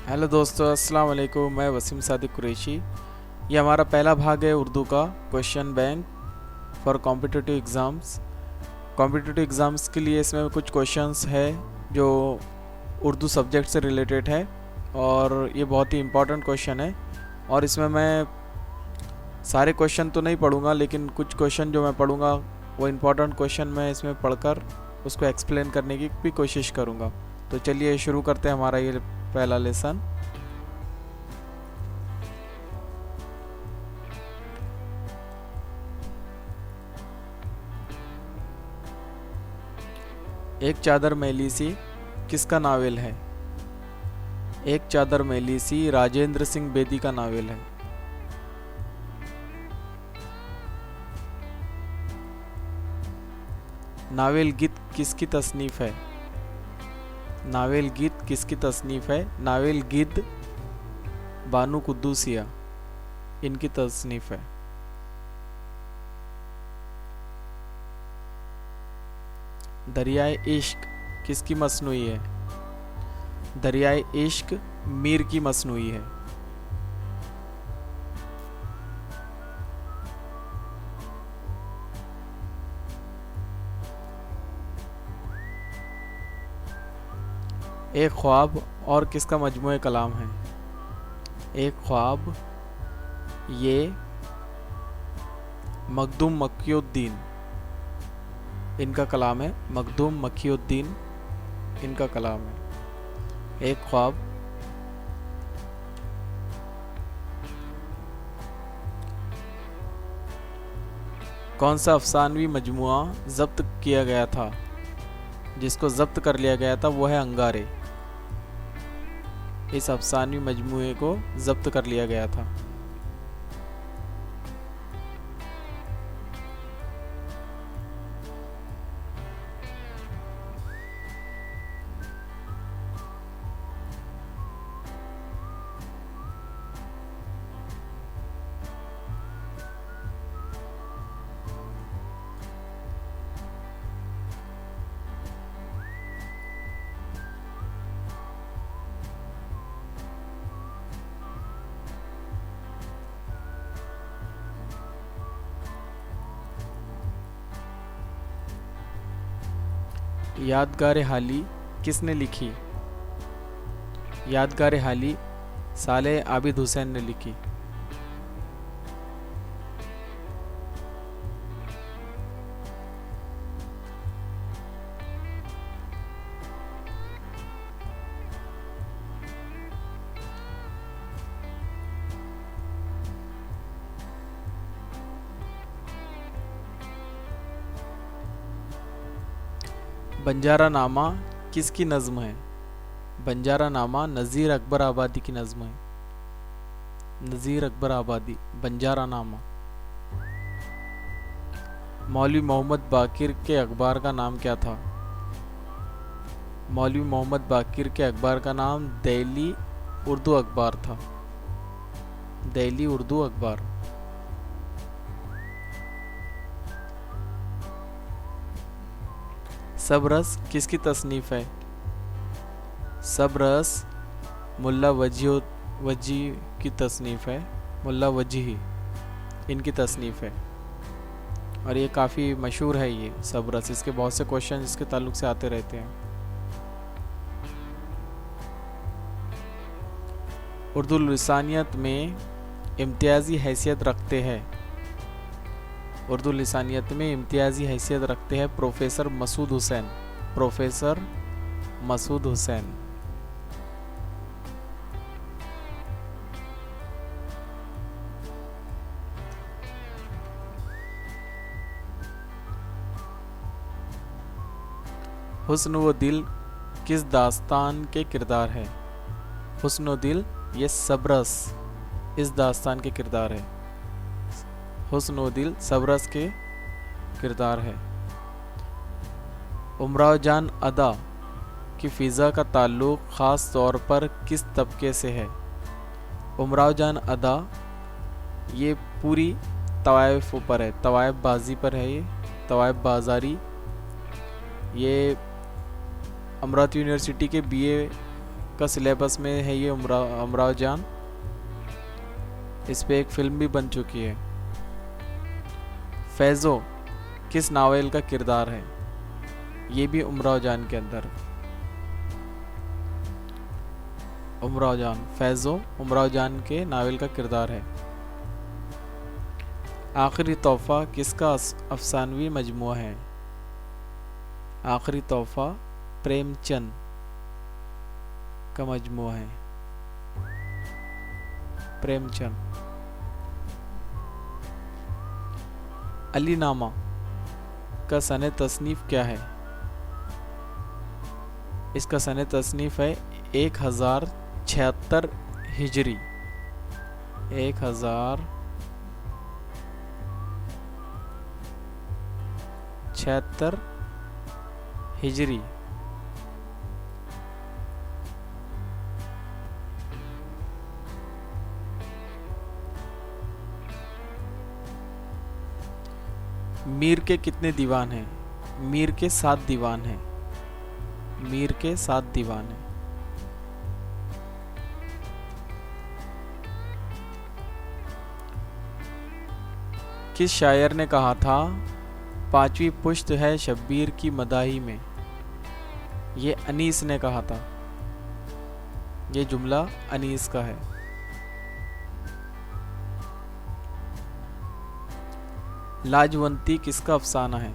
Hello दोस्तों, अस्सलाम वालेकुम। मैं वसीम सादिक कुरैशी। ये हमारा पहला भाग है उर्दू का question bank for competitive exams. Competitive exams के लिए इसमें कुछ क्वेश्चंस है जो उर्दू सब्जेक्ट से रिलेटेड है और ये बहुत ही इम्पोर्टेंट क्वेश्चन है। और इसमें मैं सारे क्वेश्चन तो नहीं पढ़ूंगा, लेकिन कुछ क्वेश्चन जो मैं पढ़ूंगा वो इम्पोर्टेंट क्वेश्चन मैं इसमें पढ़कर उसको एक्सप्लेन करने की भी कोशिश करूंगा। तो चलिए शुरू करते हैं हमारा ये पहला लेसन। एक चादर मैली सी किसका नावल है? एक चादर मैली सी राजेंद्र सिंह बेदी का नावल है। नावल गीत किसकी तसनीफ है? नावल गीत किसकी तसनीफ है? नावल गीत बानू कुद्दूसिया इनकी तसनीफ है। दरियाए इश्क किसकी मसनूई है? दरियाए इश्क मीर की मसनूई है। एक ख्वाब और किसका मजमूए कलाम है? एक ख्वाब ये मखदूम मक्कीउद्दीन इनका कलाम है। मखदूम मक्कीउद्दीन इनका कलाम है। एक ख्वाब। कौन सा अफसानवी मजमुआ जब्त किया गया था? जिसको जब्त कर लिया गया था वो है अंगारे। इस अफसानवी मजमुए को जब्त कर लिया गया था। यादगार हाली किसने लिखी? यादगार हाली साले आबिद हुसैन ने लिखी। बंजारा नामा किसकी नज़्म है? बंजारा नामा नज़ीर अकबर आबादी की नज़्म है। नज़ीर अकबर आबादी बंजारा नामा। मौलवी मोहम्मद बाकिर के अखबार का नाम क्या था? मौलवी मोहम्मद बाकिर के अखबार का नाम दिल्ली उर्दू अखबार था। दिल्ली उर्दू अखबार। सब रस किसकी तसनीफ है? सब रस मुल्ला वजी की तसनीफ है। मुल्ला वजीही इनकी तसनीफ है और ये काफ़ी मशहूर है। ये सब रस, इसके बहुत से क्वेश्चन इसके ताल्लुक से आते रहते हैं। उर्दू लिसानियत में इम्तियाज़ी हैसियत रखते हैं। उर्दू लिसानियत में इम्तियाज़ी हैसियत रखते हैं प्रोफेसर मसूद हुसैन। प्रोफेसर मसूद हुसैन। हुस्न व दिल किस दास्तान के किरदार है? हुस्न व दिल ये सबरस इस दास्तान के किरदार है। हुस्न व दिल सबरस के किरदार है। उमराव जान अदा की फ़िज़ा का ताल्लुक़ ख़ास तौर पर किस तबके से है? उमराव जान अदा ये पूरी तवाइफ पर है, तवाइफ बाजी पर है। ये तवाइफ बाजारी ये अमरावती यूनिवर्सिटी के बीए का सिलेबस में है ये उमराव जान। इस पे एक फिल्म भी बन चुकी है। फैज़ो किस नावल का किरदार है? ये भी उमराव जान के अंदर। उमराव जान, फैज़ो उमराव जान के नावल का किरदार है। आखिरी तोहफा किसका अफसानवी मजमुआ है? आखिरी तोहफा प्रेमचंद का मजमुआ है। प्रेमचंद। अली नामा का सने तसनीफ क्या है? इसका सने तसनीफ है 1076 हिजरी। 1076 हिजरी। मीर के कितने दीवान हैं? मीर के 7 दीवान हैं। मीर के 7 दीवान हैं। किस शायर ने कहा था 5वीं पुश्त है शब्बीर की मदाही में? ये अनीस ने कहा था। ये जुमला अनीस का है। लाजवंती किसका अफसाना है?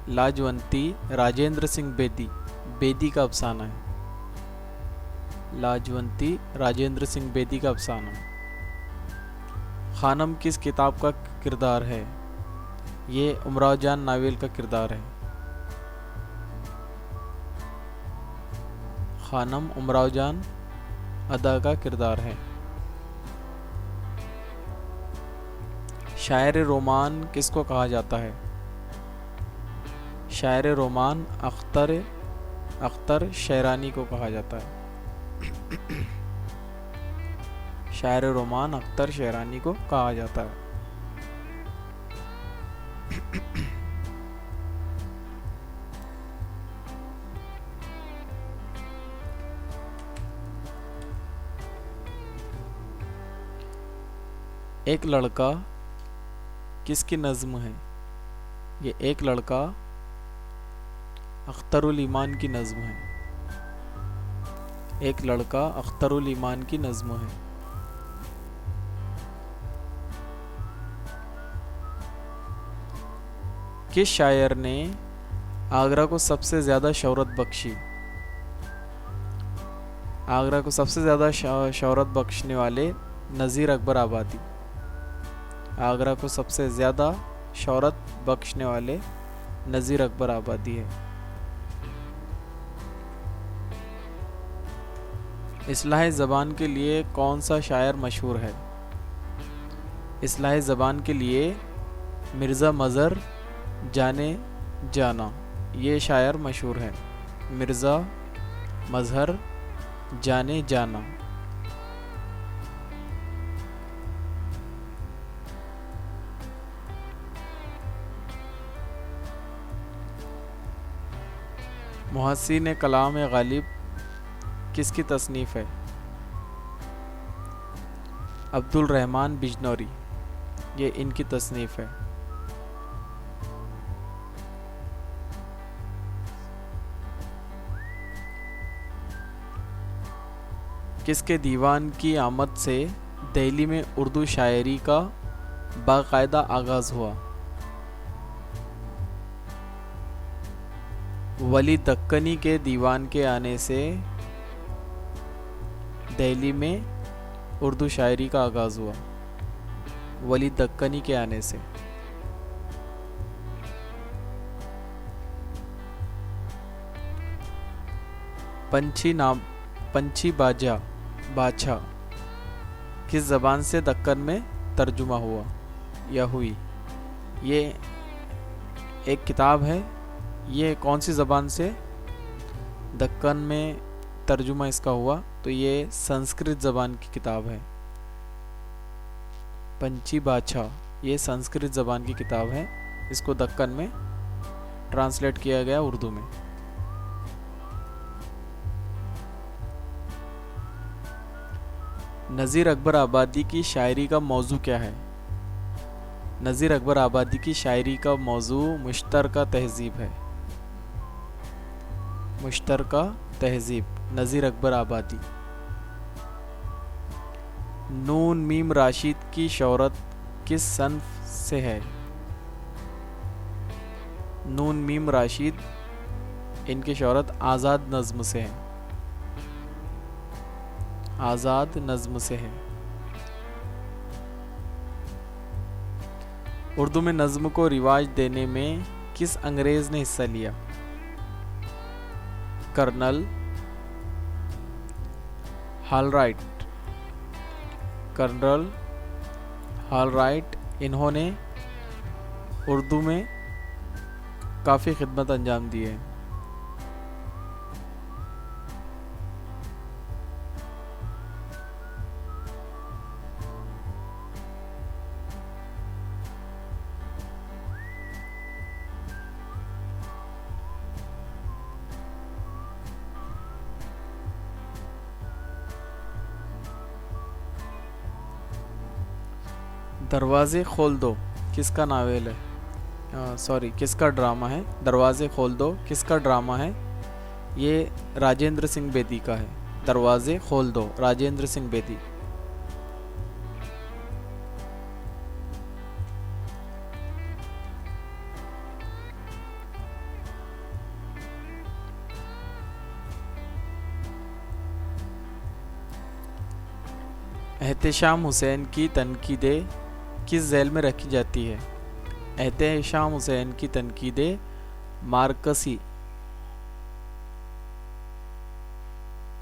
लाजवंती राजेंद्र सिंह बेदी का अफसाना है। लाजवंती राजेंद्र सिंह बेदी का अफसाना है। खानम किस किताब का किरदार है? ये उमराव जान नावल का किरदार है। खानम उमराव जान अदा का किरदार है। शायर रोमान किसको कहा जाता है? शायर रोमान अख्तर शेरानी को कहा जाता है। शायर रोमान अख्तर शेरानी को कहा जाता है। एक लड़का किसकी नज़्म है? ये एक लड़का अख्तरुल ईमान की नज़्म है। एक लड़का अख्तरुल ईमान की नज़्म है। किस शायर ने आगरा को सबसे ज़्यादा शोहरत बख्शी? आगरा को सबसे ज़्यादा शोहरत बख्शने वाले नज़ीर अकबर आबादी। आगरा को सबसे ज़्यादा शोहरत बख्शने वाले नज़ीर अकबर आबादी है। इस्लाह ज़बान के लिए कौन सा शायर मशहूर है? इस्लाह ज़बान के लिए मिर्ज़ा मज़हर जाने जाना, ये शायर मशहूर है। मिर्ज़ा मज़हर जाने जाना। मुहस्सिन कलाम गालिब किसकी तसनीफ़ है? अब्दुल रहमान बिजनौरी, ये इनकी तसनीफ़ है। किसके दीवान की आमद से दिल्ली में उर्दू शायरी का बाकायदा आगाज़ हुआ? वली दक्कनी के दीवान के आने से दिल्ली में उर्दू शायरी का आगाज़ हुआ। वली दक्कनी के आने से। पंछी बाछा किस ज़बान से दक्कन में तर्जुमा हुआ या हुई? ये एक किताब है। ये कौन सी ज़बान से दक्कन में तर्जुमा इसका हुआ? तो ये संस्कृत ज़बान की किताब है। पंछी बाछा ये संस्कृत ज़बान की किताब है। इसको दक्कन में ट्रांसलेट किया गया उर्दू में। नज़ीर अकबर आबादी की शायरी का मौजू क्या है? नज़ीर अकबर आबादी की शायरी का मौजू मुश्तरका तहज़ीब है। मुश्तरका तहज़ीब, नज़ीर अकबर आबादी। नून मीम राशिद की शोहरत किस सन्फ से है? नून मीम राशिद, इनकी शोहरत आज़ाद नज़्म से है। आज़ाद नज़्म से है। उर्दू में नज़्म को रिवाज देने में किस अंग्रेज़ ने हिस्सा लिया? कर्नल हॉलराइट। कर्नल हॉलराइट, इन्होंने उर्दू में काफ़ी खिदमत अंजाम दी है। दरवाज़े खोल दो किसका नावेल है? किसका ड्रामा है? दरवाज़े खोल दो किसका ड्रामा है? ये राजेंद्र सिंह बेदी का है। दरवाज़े खोल दो, राजेंद्र सिंह बेदी। एहतेशाम हुसैन की तनकीदें किस झेल में रखी जाती है? एहतेशाम हुसैन की तनकीदें मार्कसी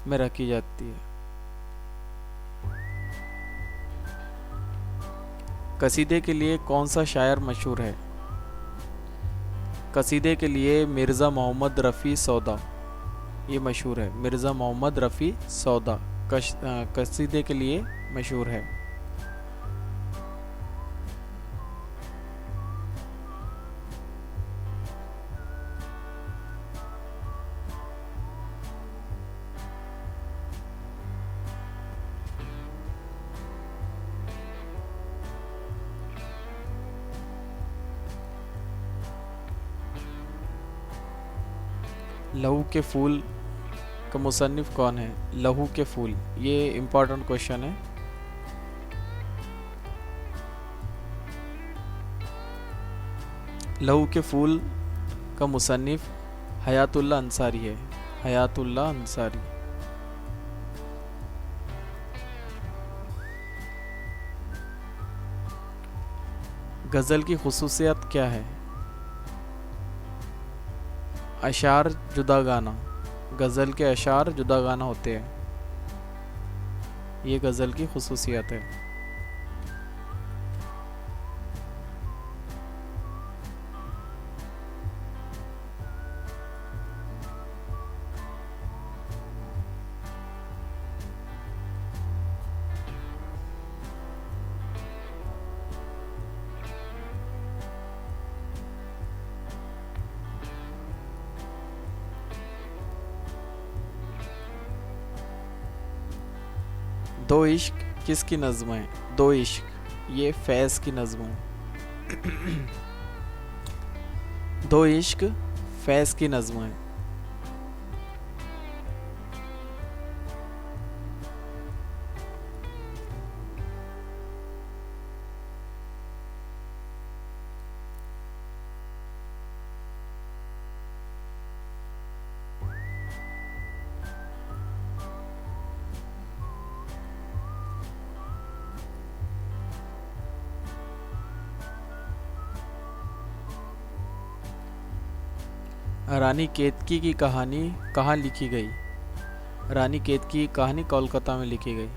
में रखी जाती है। कसीदे के लिए कौन सा शायर मशहूर है? कसीदे के लिए मिर्ज़ा मोहम्मद रफ़ी सौदा, ये मशहूर है। मिर्ज़ा मोहम्मद रफ़ी सौदा कसीदे के लिए मशहूर है। लहू के फूल का मुसन्निफ कौन है? लहू के फूल, ये इम्पोर्टेंट क्वेश्चन है। लहू के फूल का मुसन्निफ हयातुल्लाह अंसारी है। हयातुल्लाह अंसारी। गज़ल की खुसूसियत क्या है? अशार जुदा गाना। गज़ल के अशार जुदा गाना होते हैं, ये गज़ल की खुसूसियत है। दो इश्क किसकी नज़्म है? दो इश्क, ये फैज़ की नज़्म है। दो इश्क फैज़ की नज़्म है। रानी केतकी की कहानी कहाँ लिखी गई? रानी केतकी की कहानी कोलकाता में लिखी गई।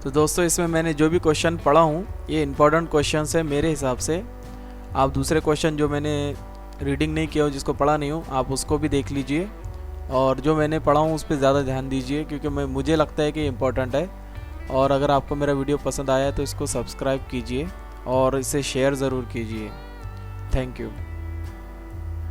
तो दोस्तों, इसमें मैंने जो भी क्वेश्चन पढ़ा हूँ ये इम्पोर्टेंट क्वेश्चन है मेरे हिसाब से। आप दूसरे क्वेश्चन जो मैंने रीडिंग नहीं किया हो, जिसको पढ़ा नहीं हो, आप उसको भी देख लीजिए, और जो मैंने पढ़ा हूँ उस पर ज़्यादा ध्यान दीजिए, क्योंकि मुझे लगता है कि इम्पोर्टेंट है। और अगर आपको मेरा वीडियो पसंद आया तो इसको सब्सक्राइब कीजिए और इसे शेयर ज़रूर कीजिए। Thank you.